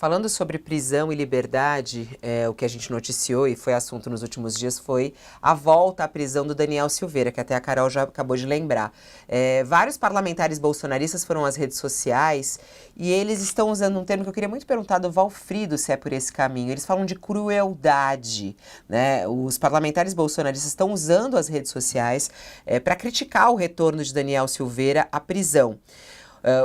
Falando sobre prisão e liberdade, o que a gente noticiou e foi assunto nos últimos dias foi a volta à prisão do Daniel Silveira, que até a Carol já acabou de lembrar. Vários parlamentares bolsonaristas foram às redes sociais e eles estão usando um termo que eu queria muito perguntar do Valfrido, se é por esse caminho. Eles falam de crueldade, né? Os parlamentares bolsonaristas estão usando as redes sociais para criticar o retorno de Daniel Silveira à prisão.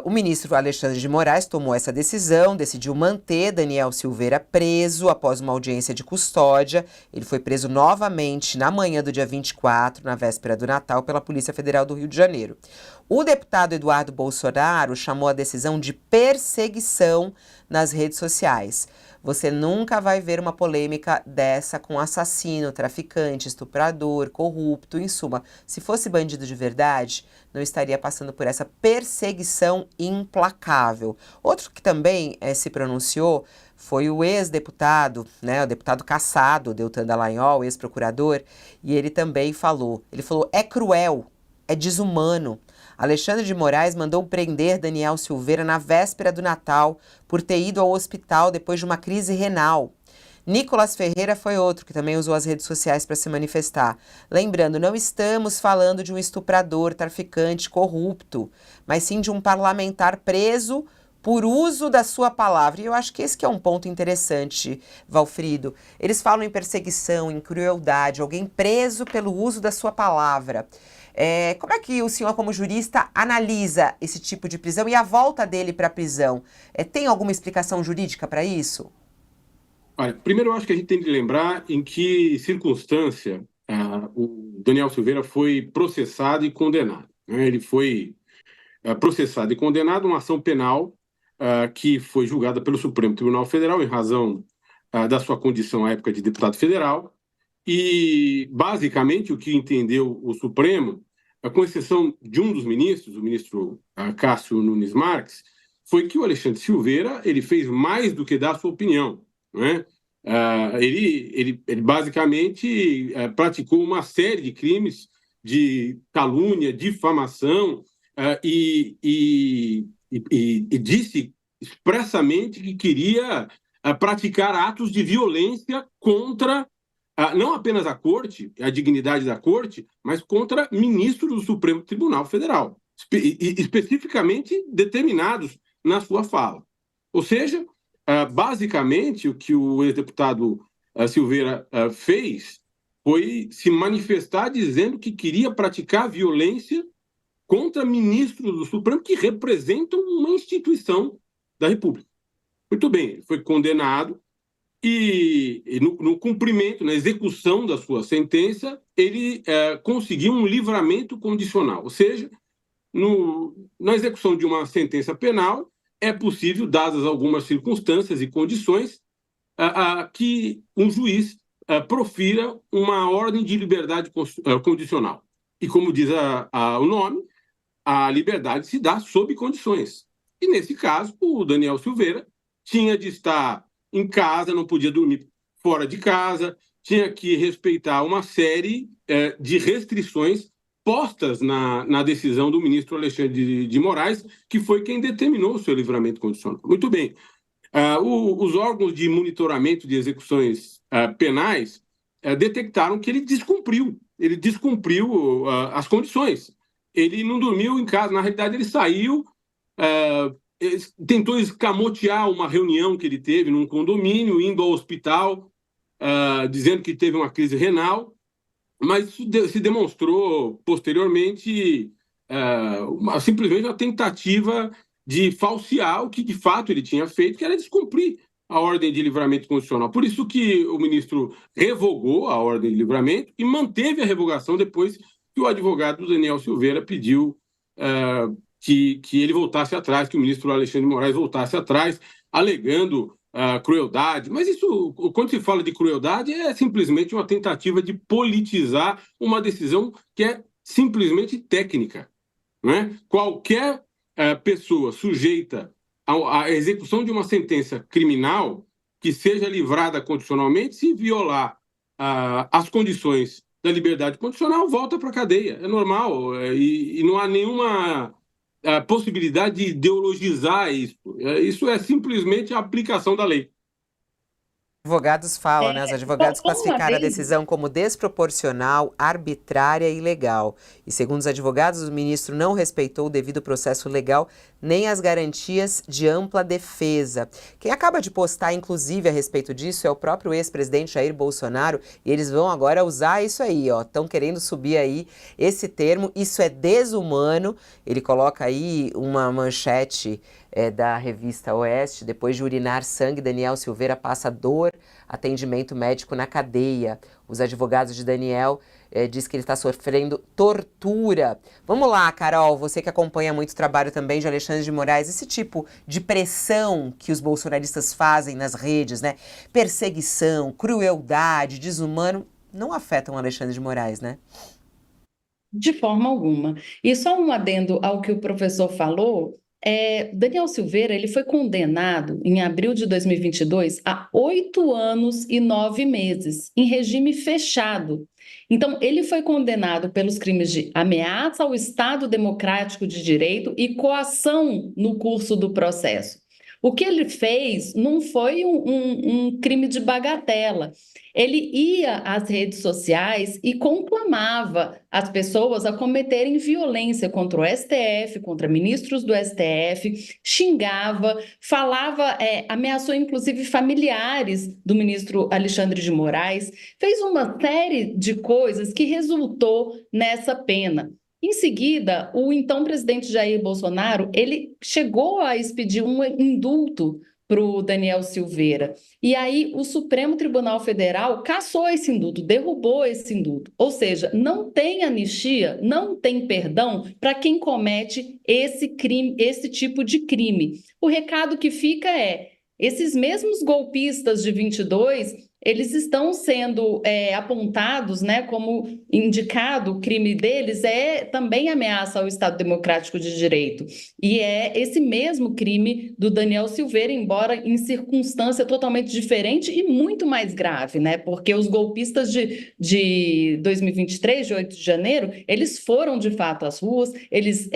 O ministro Alexandre de Moraes tomou essa decisão, decidiu manter Daniel Silveira preso após uma audiência de custódia. Ele foi preso novamente na manhã do dia 24, na véspera do Natal, pela Polícia Federal do Rio de Janeiro. O deputado Eduardo Bolsonaro chamou a decisão de perseguição nas redes sociais. Você nunca vai ver uma polêmica dessa com assassino, traficante, estuprador, corrupto, em suma. Se fosse bandido de verdade, não estaria passando por essa perseguição implacável. Outro que também se pronunciou foi o ex-deputado, né, o deputado cassado, Deltan Dallagnol, ex-procurador, e ele também falou, é cruel, é desumano. Alexandre de Moraes mandou prender Daniel Silveira na véspera do Natal por ter ido ao hospital depois de uma crise renal. Nicolas Ferreira foi outro que também usou as redes sociais para se manifestar. Lembrando, não estamos falando de um estuprador, traficante, corrupto, mas sim de um parlamentar preso por uso da sua palavra. E eu acho que esse que é um ponto interessante, Valfrido. Eles falam em perseguição, em crueldade, alguém preso pelo uso da sua palavra. Como é que o senhor, como jurista, analisa esse tipo de prisão e a volta dele para a prisão? Tem alguma explicação jurídica para isso? Olha, primeiro eu acho que a gente tem que lembrar em que circunstância o Daniel Silveira foi processado e condenado, né? Ele foi processado e condenado uma ação penal que foi julgada pelo Supremo Tribunal Federal em razão da sua condição à época de deputado federal. E, basicamente, o que entendeu o Supremo, com exceção de um dos ministros, o ministro Cássio Nunes Marques, foi que o Alexandre Silveira ele fez mais do que dar sua opinião, não é? Ele basicamente praticou uma série de crimes de calúnia, difamação, e disse expressamente que queria praticar atos de violência contra não apenas a corte, a dignidade da corte, mas contra ministros do Supremo Tribunal Federal, especificamente determinados na sua fala. Ou seja, basicamente, o que o ex-deputado Silveira fez foi se manifestar dizendo que queria praticar violência contra ministros do Supremo que representam uma instituição da República. Muito bem, ele foi condenado e no cumprimento, na execução da sua sentença, ele conseguiu um livramento condicional. Ou seja, na execução de uma sentença penal, é possível, dadas algumas circunstâncias e condições, que um juiz profira uma ordem de liberdade condicional. E, como diz o nome, a liberdade se dá sob condições. E, nesse caso, o Daniel Silveira tinha de estar em casa, não podia dormir fora de casa, tinha que respeitar uma série de restrições postas na decisão do ministro Alexandre de Moraes, que foi quem determinou o seu livramento condicional. Muito bem. Os órgãos de monitoramento de execuções penais detectaram que ele descumpriu as condições. Ele não dormiu em casa, na realidade ele saiu, tentou escamotear uma reunião que ele teve num condomínio, indo ao hospital, dizendo que teve uma crise renal, mas isso se demonstrou posteriormente simplesmente uma tentativa de falsear o que de fato ele tinha feito, que era descumprir a ordem de livramento constitucional. Por isso que o ministro revogou a ordem de livramento e manteve a revogação depois que o advogado do Daniel Silveira pediu que ele voltasse atrás, que o ministro Alexandre de Moraes voltasse atrás, alegando crueldade. Mas isso, quando se fala de crueldade, é simplesmente uma tentativa de politizar uma decisão que é simplesmente técnica, não é? Qualquer pessoa sujeita à execução de uma sentença criminal que seja livrada condicionalmente, se violar as condições da liberdade condicional, volta para a cadeia. É normal, e não há nenhuma a possibilidade de ideologizar isso. Isso é simplesmente a aplicação da lei. Advogados falam, né? Os advogados Só uma classificaram a vez. decisão como desproporcional, arbitrária e ilegal. E segundo os advogados, o ministro não respeitou o devido processo legal nem as garantias de ampla defesa. Quem acaba de postar, inclusive, a respeito disso é o próprio ex-presidente Jair Bolsonaro, e eles vão agora usar isso aí, ó. Estão querendo subir aí esse termo, isso é desumano. Ele coloca aí uma manchete da revista Oeste: depois de urinar sangue, Daniel Silveira passa dor, atendimento médico na cadeia. Os advogados de Daniel diz que ele está sofrendo tortura. Vamos lá, Carol, você que acompanha muito o trabalho também de Alexandre de Moraes, esse tipo de pressão que os bolsonaristas fazem nas redes, né? Perseguição, crueldade, desumano, não afetam o Alexandre de Moraes, né? De forma alguma. E só um adendo ao que o professor falou, Daniel Silveira ele foi condenado em abril de 2022 a 8 anos e 9 meses, em regime fechado. Então, ele foi condenado pelos crimes de ameaça ao Estado Democrático de Direito e coação no curso do processo. O que ele fez não foi um crime de bagatela. Ele ia às redes sociais e conclamava as pessoas a cometerem violência contra o STF, contra ministros do STF, xingava, falava, ameaçou inclusive familiares do ministro Alexandre de Moraes, fez uma série de coisas que resultou nessa pena. Em seguida, o então presidente Jair Bolsonaro, ele chegou a expedir um indulto para o Daniel Silveira. E aí o Supremo Tribunal Federal cassou esse indulto, derrubou esse indulto. Ou seja, não tem anistia, não tem perdão para quem comete esse crime, esse tipo de crime. O recado que fica é: esses mesmos golpistas de 22, eles estão sendo apontados, né, como indicado, o crime deles é também ameaça ao Estado Democrático de Direito. E é esse mesmo crime do Daniel Silveira, embora em circunstância totalmente diferente e muito mais grave, né? Porque os golpistas de 2023, de 8 de janeiro, eles foram de fato às ruas, eles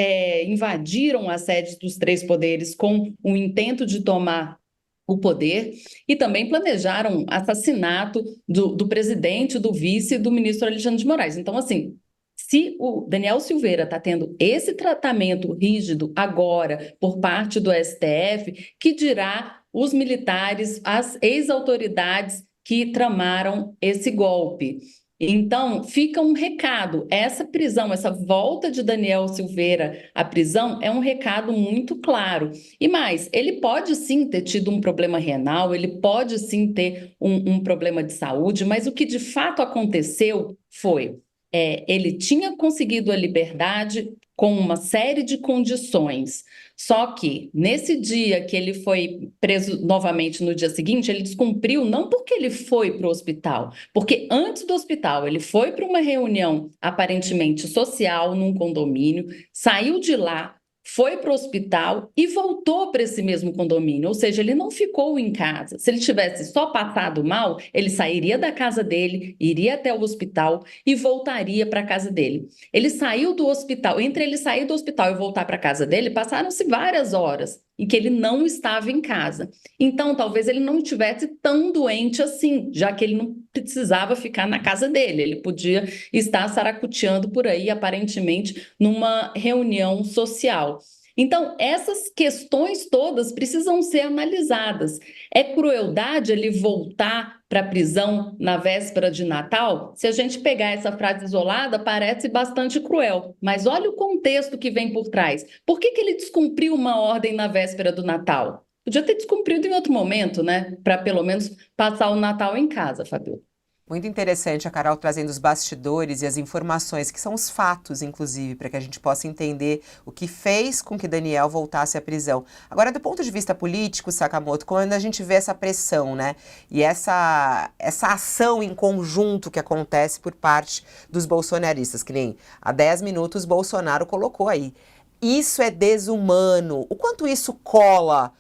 invadiram as sedes dos três poderes com o intento de tomar o poder e também planejaram assassinato do presidente, do vice e do ministro Alexandre de Moraes. Então, assim, se o Daniel Silveira está tendo esse tratamento rígido agora por parte do STF, que dirá os militares, as ex-autoridades que tramaram esse golpe? Então, fica um recado: essa prisão, essa volta de Daniel Silveira à prisão é um recado muito claro. E mais, ele pode sim ter tido um problema renal, ele pode sim ter um problema de saúde, mas o que de fato aconteceu foi, ele tinha conseguido a liberdade com uma série de condições. Só que, nesse dia que ele foi preso novamente no dia seguinte, ele descumpriu não porque ele foi para o hospital, porque antes do hospital ele foi para uma reunião aparentemente social num condomínio, saiu de lá, foi para o hospital e voltou para esse mesmo condomínio, ou seja, ele não ficou em casa. Se ele tivesse só passado mal, ele sairia da casa dele, iria até o hospital e voltaria para a casa dele. Ele saiu do hospital, entre ele sair do hospital e voltar para a casa dele, passaram-se várias horas em que ele não estava em casa. Então, talvez ele não estivesse tão doente assim, já que ele não precisava ficar na casa dele, ele podia estar saracoteando por aí, aparentemente, numa reunião social. Então, essas questões todas precisam ser analisadas. É crueldade ele voltar para a prisão na véspera de Natal? Se a gente pegar essa frase isolada, parece bastante cruel. Mas olha o contexto que vem por trás. Por que ele descumpriu uma ordem na véspera do Natal? Podia ter descumprido em outro momento, né? Para pelo menos passar o Natal em casa, Fabio. Muito interessante a Carol trazendo os bastidores e as informações, que são os fatos, inclusive, para que a gente possa entender o que fez com que Daniel voltasse à prisão. Agora, do ponto de vista político, Sakamoto, quando a gente vê essa pressão, né, e essa ação em conjunto que acontece por parte dos bolsonaristas, que nem há 10 minutos Bolsonaro colocou aí. Isso é desumano. O quanto isso cola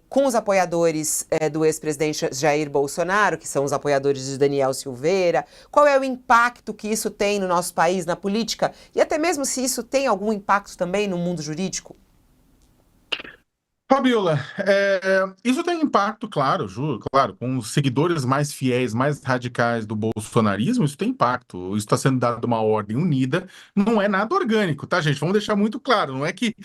com os apoiadores do ex-presidente Jair Bolsonaro, que são os apoiadores de Daniel Silveira? Qual é o impacto que isso tem no nosso país, na política? E até mesmo se isso tem algum impacto também no mundo jurídico? Fabiola, isso tem impacto, claro, claro, com os seguidores mais fiéis, mais radicais do bolsonarismo, isso tem impacto. Isso está sendo dado uma ordem unida, não é nada orgânico, tá, gente? Vamos deixar muito claro, não é que,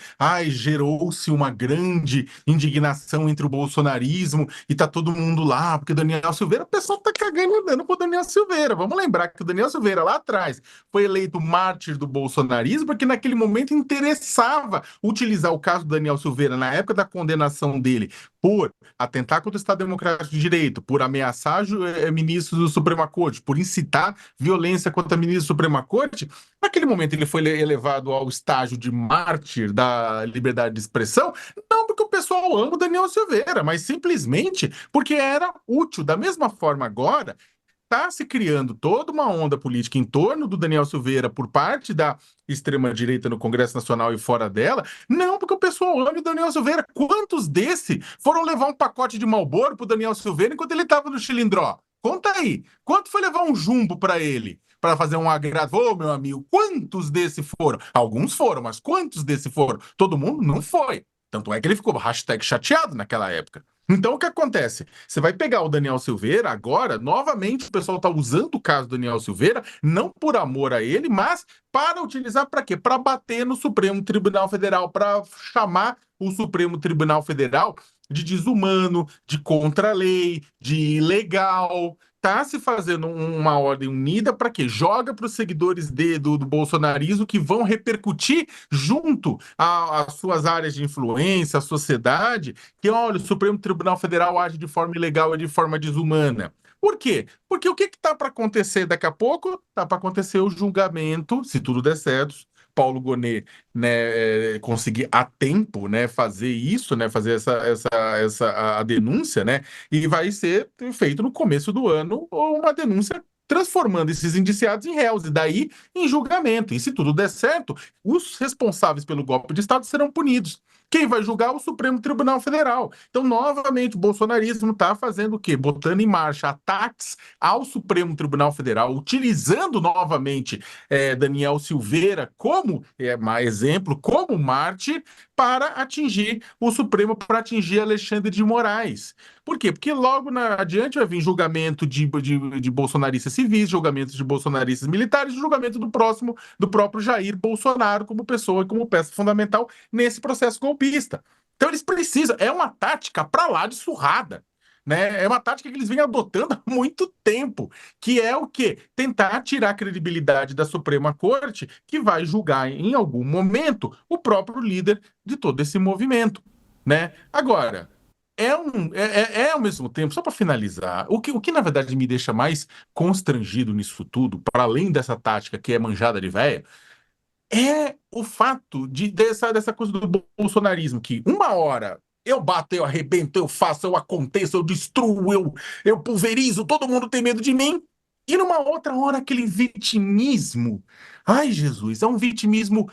gerou-se uma grande indignação entre o bolsonarismo e tá todo mundo lá, porque Daniel Silveira, o pessoal tá cagando e andando pro Daniel Silveira. Vamos lembrar que o Daniel Silveira, lá atrás, foi eleito mártir do bolsonarismo, porque naquele momento interessava utilizar o caso do Daniel Silveira, na época da condenação dele por atentar contra o Estado Democrático de Direito, por ameaçar ministros do Suprema Corte, por incitar violência contra ministros do Suprema Corte, naquele momento ele foi elevado ao estágio de mártir da liberdade de expressão, não porque o pessoal ama o Daniel Silveira, mas simplesmente porque era útil. Da mesma forma agora, está se criando toda uma onda política em torno do Daniel Silveira por parte da extrema-direita no Congresso Nacional e fora dela, não porque o pessoal ama o Daniel Silveira. Quantos desse foram levar um pacote de Marlboro pro Daniel Silveira enquanto ele estava no Chilindró? Conta aí. Quanto foi levar um jumbo para ele? Para fazer um agrado? Ô, meu amigo, quantos desse foram? Alguns foram, mas quantos desse foram? Todo mundo não foi. Tanto é que ele ficou #chateado naquela época. Então, o que acontece? Você vai pegar o Daniel Silveira agora, novamente o pessoal está usando o caso do Daniel Silveira, não por amor a ele, mas para utilizar para quê? Para bater no Supremo Tribunal Federal, para chamar o Supremo Tribunal Federal de desumano, de contra-lei, de ilegal. Tá se fazendo uma ordem unida para quê? Joga para os seguidores do bolsonarismo que vão repercutir junto às suas áreas de influência, à sociedade, que, olha, o Supremo Tribunal Federal age de forma ilegal e de forma desumana. Por quê? Porque o que está para acontecer daqui a pouco? Está para acontecer o julgamento, se tudo der certo, Paulo Gonet, né, conseguir a tempo, né, fazer isso, né, fazer a denúncia, né, e vai ser feito no começo do ano uma denúncia transformando esses indiciados em réus, e daí em julgamento. E se tudo der certo, os responsáveis pelo golpe de Estado serão punidos. Quem vai julgar é o Supremo Tribunal Federal. Então, novamente, o bolsonarismo está fazendo o quê? Botando em marcha ataques ao Supremo Tribunal Federal, utilizando novamente Daniel Silveira como exemplo, como mártir, para atingir o Supremo, para atingir Alexandre de Moraes. Por quê? Porque logo adiante vai vir julgamento de bolsonaristas civis, julgamento de bolsonaristas militares, julgamento do próprio Jair Bolsonaro como pessoa e como peça fundamental nesse processo golpista. Então eles precisam, é uma tática para lá de surrada. Né? É uma tática que eles vêm adotando há muito tempo, que é o quê? Tentar tirar a credibilidade da Suprema Corte, que vai julgar em algum momento o próprio líder de todo esse movimento. Né? Agora, ao mesmo tempo, só para finalizar, o que na verdade me deixa mais constrangido nisso tudo, para além dessa tática que é manjada de véia, é o fato dessa coisa do bolsonarismo, que uma hora eu bato, eu arrebento, eu faço, eu aconteço, eu destruo, eu pulverizo, todo mundo tem medo de mim. E numa outra hora, aquele vitimismo. Ai, Jesus, é um vitimismo,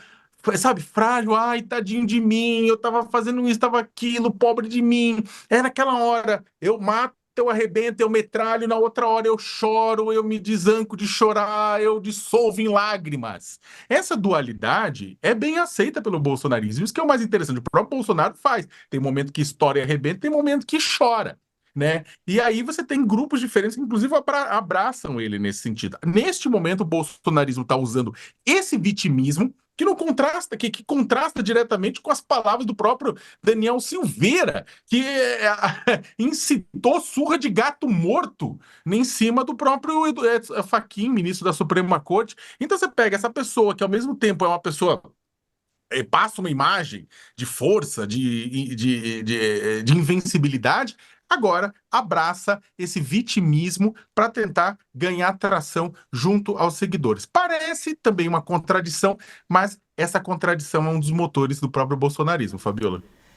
sabe, frágil. Ai, tadinho de mim, eu tava fazendo isso, tava aquilo, pobre de mim. É naquela hora, eu mato, eu arrebento, eu metralho, na outra hora eu choro, eu me desanco de chorar, eu dissolvo em lágrimas. Essa dualidade é bem aceita pelo bolsonarismo. Isso que é o mais interessante. O próprio Bolsonaro faz. Tem momento que estoura e arrebenta, tem momento que chora. Né? E aí você tem grupos diferentes que, inclusive, abraçam ele nesse sentido. Neste momento, o bolsonarismo está usando esse vitimismo que não contrasta, que contrasta diretamente com as palavras do próprio Daniel Silveira, que incitou surra de gato morto em cima do próprio Fachin, ministro da Suprema Corte. Então você pega essa pessoa que, ao mesmo tempo, é uma pessoa passa uma imagem de força, de invencibilidade, agora abraça esse vitimismo para tentar ganhar tração junto aos seguidores. Parece também uma contradição, mas essa contradição é um dos motores do próprio bolsonarismo, Fabiola.